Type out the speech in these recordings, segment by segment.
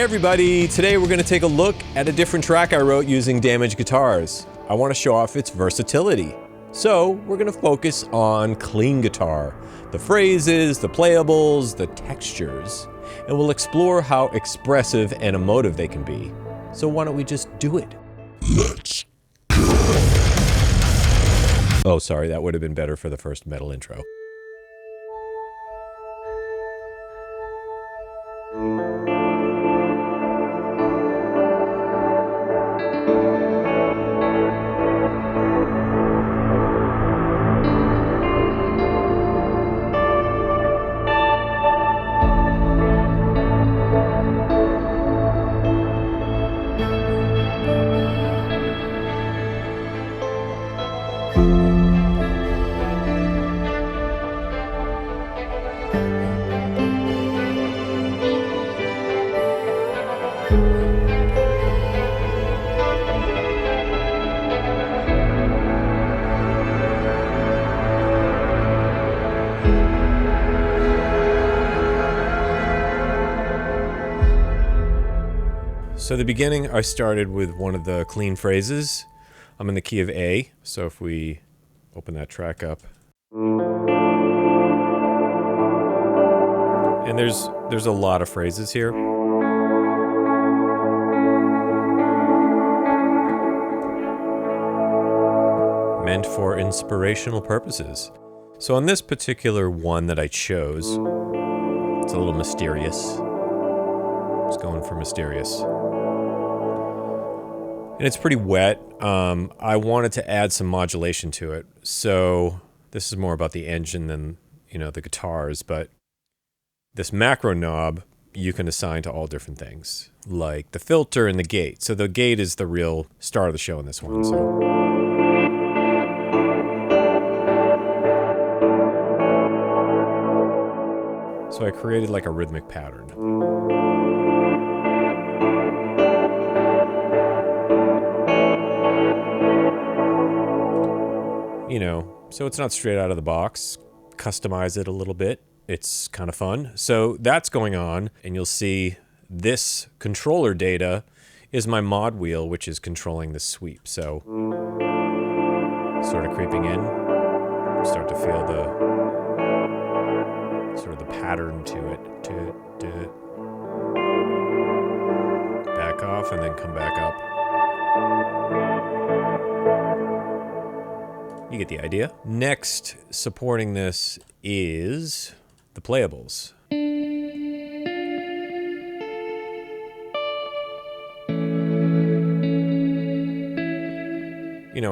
Hey everybody, today we're going to take a look at a different track I wrote using damaged guitars. I want to show off its versatility. So we're going to focus on clean guitar, the phrases, the playables, the textures, and we'll explore how expressive and emotive they can be. So why don't we just do it? Let's go! Oh, sorry, that would have been better for the first metal intro. So the beginning, I started with one of the clean phrases. I'm in the key of A, so if we open that track up. And there's a lot of phrases here. Meant for inspirational purposes. So on this particular one that I chose, it's a little mysterious. It's going for mysterious. And it's pretty wet. I wanted to add some modulation to it. So this is more about the engine than, the guitars, but this macro knob you can assign to all different things, like the filter and the gate. So the gate is the real star of the show in this one. So I created like a rhythmic pattern. So it's not straight out of the box. Customize it a little bit. It's kind of fun. So that's going on, and you'll see this controller data is my mod wheel, which is controlling the sweep. So sort of creeping in, start to feel the sort of the pattern to it. Back off and then come back up. You get the idea. Next, supporting this is the Playables.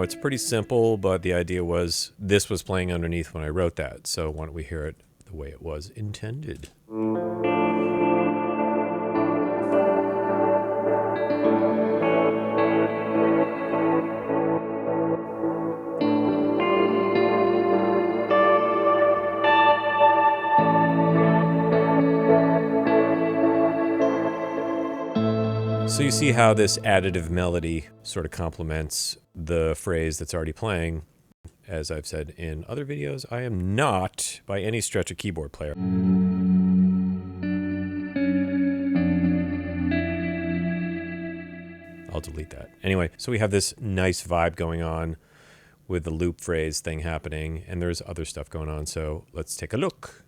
It's pretty simple, but the idea was this was playing underneath when I wrote that. So why don't we hear it the way it was intended? So you see how this additive melody sort of complements the phrase that's already playing. As I've said in other videos, I am not by any stretch a keyboard player. I'll delete that. Anyway, so we have this nice vibe going on with the loop phrase thing happening, and there's other stuff going on, so let's take a look.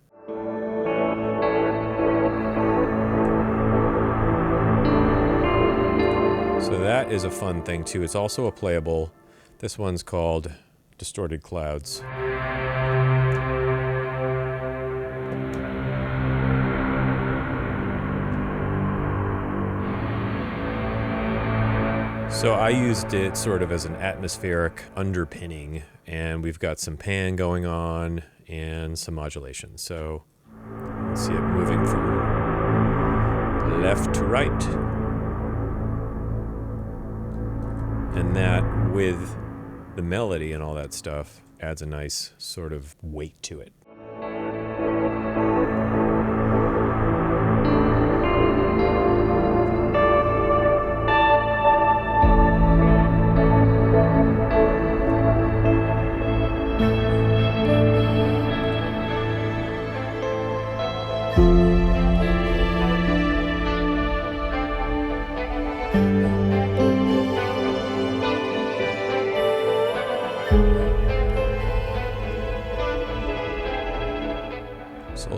So that is a fun thing too. It's also a playable. This one's called Distorted Clouds. So I used it sort of as an atmospheric underpinning, and we've got some pan going on and some modulation. So let's see it moving from left to right. And that, with the melody and all that stuff, adds a nice sort of weight to it.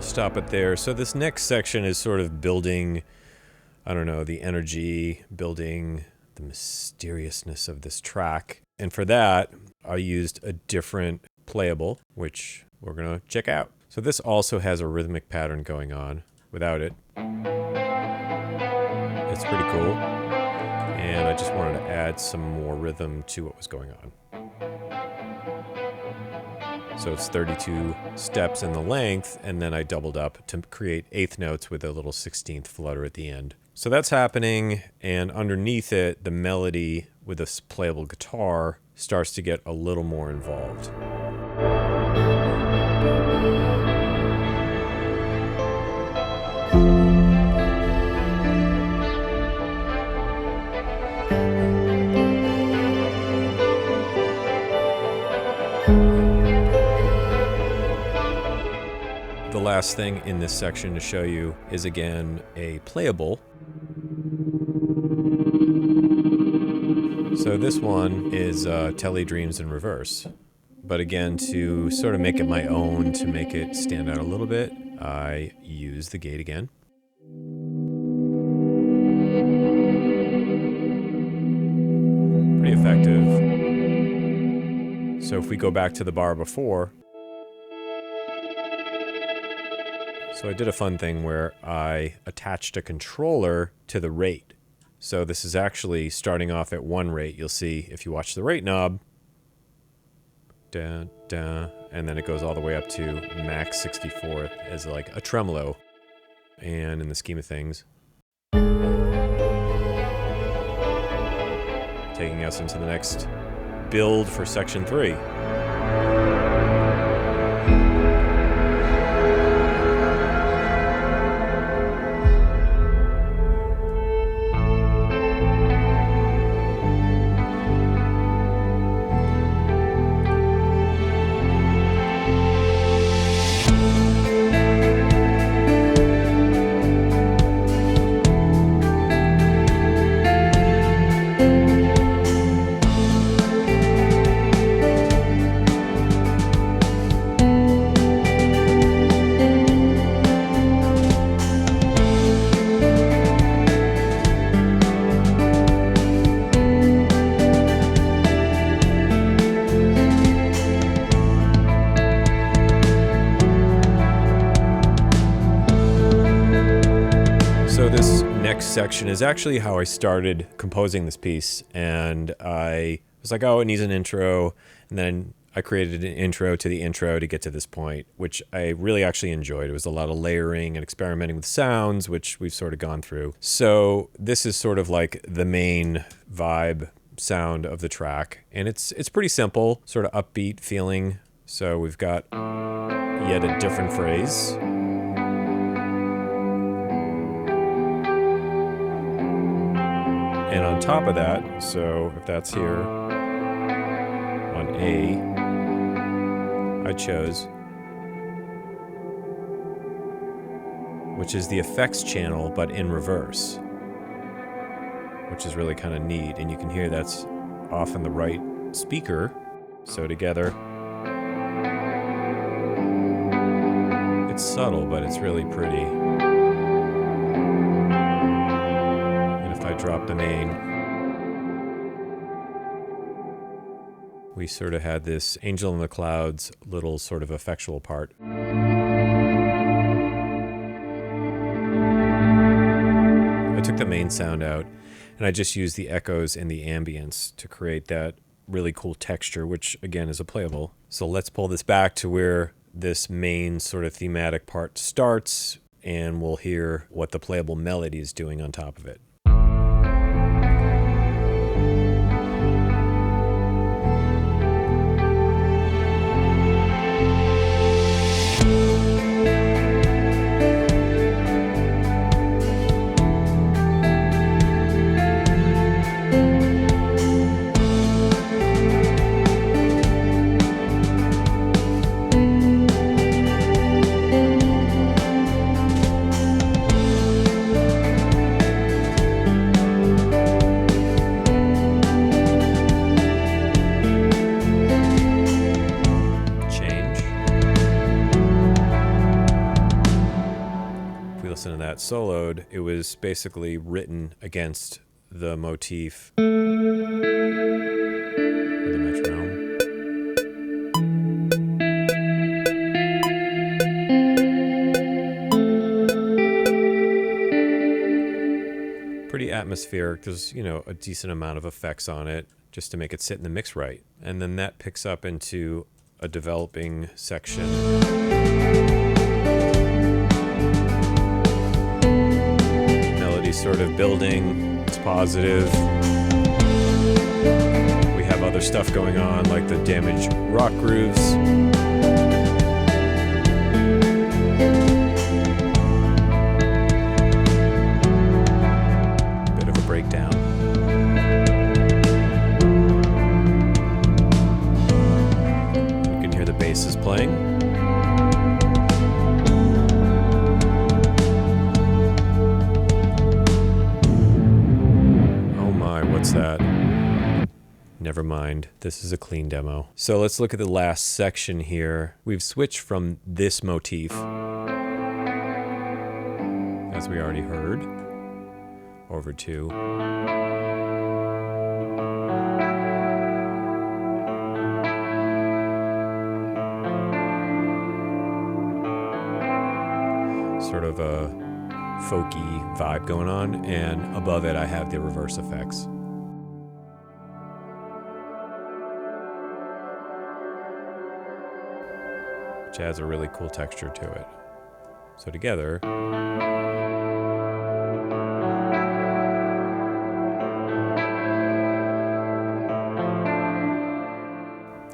stop it there. So this next section is sort of building, I don't know, the energy, building the mysteriousness of this track. And for that, I used a different playable, which we're going to check out. So this also has a rhythmic pattern going on without it. It's pretty cool. And I just wanted to add some more rhythm to what was going on. So it's 32 steps in the length, and then I doubled up to create eighth notes with a little 16th flutter at the end. So that's happening, and underneath it, the melody with this playable guitar starts to get a little more involved. The last thing in this section to show you is again a playable. So this one is Telly Dreams in reverse. But again, to sort of make it my own, to make it stand out a little bit, I use the gate again. Pretty effective. So if we go back to the bar before, so I did a fun thing where I attached a controller to the rate. So this is actually starting off at one rate. You'll see if you watch the rate knob, da, da, and then it goes all the way up to max 64th as like a tremolo. And in the scheme of things, taking us into the next build for section 3. Section is actually how I started composing this piece, and I was like, oh, it needs an intro, and then I created an intro to the intro to get to this point, which I really actually enjoyed. It was a lot of layering and experimenting with sounds, which we've sort of gone through. So this is sort of like the main vibe sound of the track, and it's pretty simple, sort of upbeat feeling. So we've got yet a different phrase. And on top of that, so if that's here on A, I chose, which is the effects channel, but in reverse, which is really kind of neat. And you can hear that's off in the right speaker. So together, it's subtle, but it's really pretty. I dropped the main. We sort of had this Angel in the Clouds little sort of effectual part. I took the main sound out and I just used the echoes and the ambience to create that really cool texture, which again is a playable. So let's pull this back to where this main sort of thematic part starts, and we'll hear what the playable melody is doing on top of it. that soloed, it was basically written against the motif with the metronome. Pretty atmospheric. There's, you know, a decent amount of effects on it just to make it sit in the mix right. And then that picks up into a developing section. Melody's sort of building. It's positive. We have other stuff going on like the damaged rock grooves. Breakdown. You can hear the basses playing. Oh my, what's that? Never mind, this is a clean demo. So let's look at the last section here. We've switched from this motif, as we already heard, over to sort of a folky vibe going on, and above it I have the reverse effects. Which adds a really cool texture to it. So together,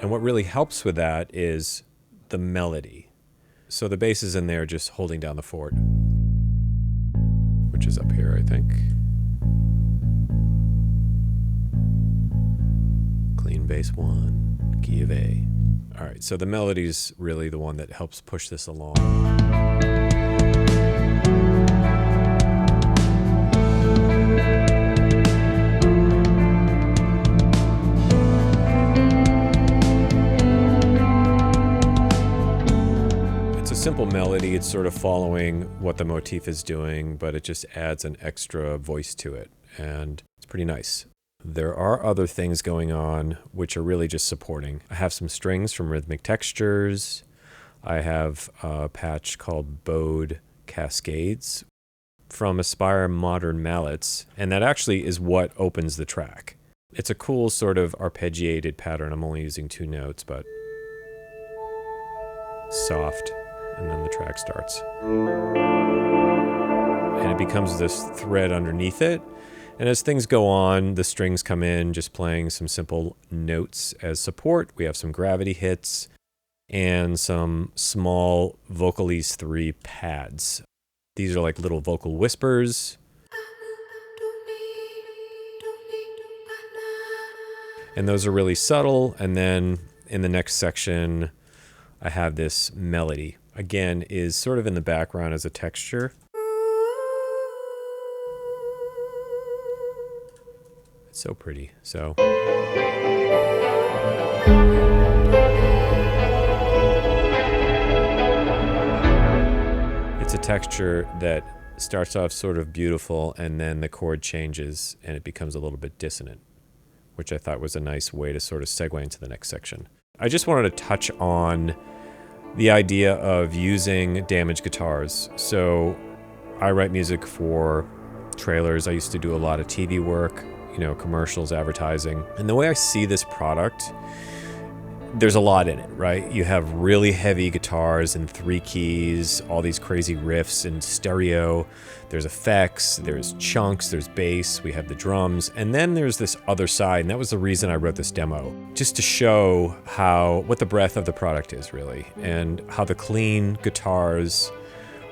and what really helps with that is the melody. So the bass is in there just holding down the fort, which is up here, I think. Clean bass 1, key of A. All right, so the melody's really the one that helps push this along. Simple melody, it's sort of following what the motif is doing, but it just adds an extra voice to it, and it's pretty nice. There are other things going on which are really just supporting. I have some strings from Rhythmic Textures. I have a patch called Bowed Cascades from Aspire Modern Mallets, and that actually is what opens the track. It's a cool sort of arpeggiated pattern. I'm only using 2 notes, but soft. And then the track starts. And it becomes this thread underneath it. And as things go on, the strings come in, just playing some simple notes as support. We have some gravity hits and some small Vocalese 3 pads. These are like little vocal whispers. And those are really subtle. And then in the next section, I have this melody. Again, is sort of in the background as a texture. It's so pretty. So it's a texture that starts off sort of beautiful, and then the chord changes and it becomes a little bit dissonant, which I thought was a nice way to sort of segue into the next section. I just wanted to touch on the idea of using damaged guitars. So I write music for trailers. I used to do a lot of TV work, you know, commercials, advertising. And the way I see this product, there's a lot in it, right? You have really heavy guitars in 3 keys, all these crazy riffs in stereo. There's effects, there's chunks, there's bass, we have the drums, and then there's this other side, and that was the reason I wrote this demo, just to show what the breadth of the product is really, and how the clean guitars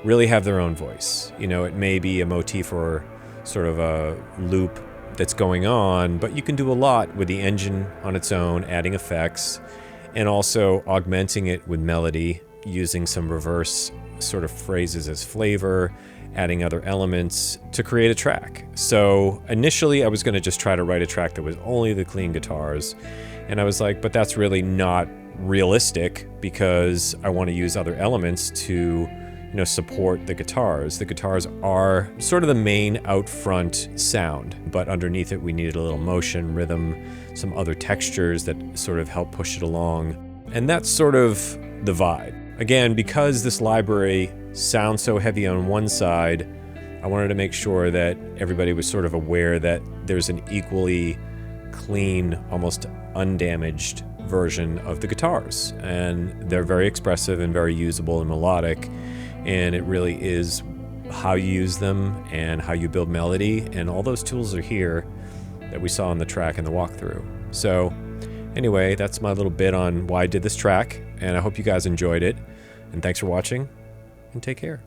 really have their own voice. You know, it may be a motif or sort of a loop that's going on, but you can do a lot with the engine on its own, adding effects, and also augmenting it with melody, using some reverse sort of phrases as flavor, adding other elements to create a track. So initially I was going to just try to write a track that was only the clean guitars, and I was like, but that's really not realistic, because I want to use other elements to support the guitars. The guitars are sort of the main out front sound, but underneath it we needed a little motion, rhythm, some other textures that sort of help push it along. And that's sort of the vibe. Again, because this library sounds so heavy on one side, I wanted to make sure that everybody was sort of aware that there's an equally clean, almost undamaged version of the guitars. And they're very expressive and very usable and melodic. And it really is how you use them and how you build melody. And all those tools are here that we saw on the track in the walkthrough. So anyway, that's my little bit on why I did this track. And I hope you guys enjoyed it. And thanks for watching, and take care.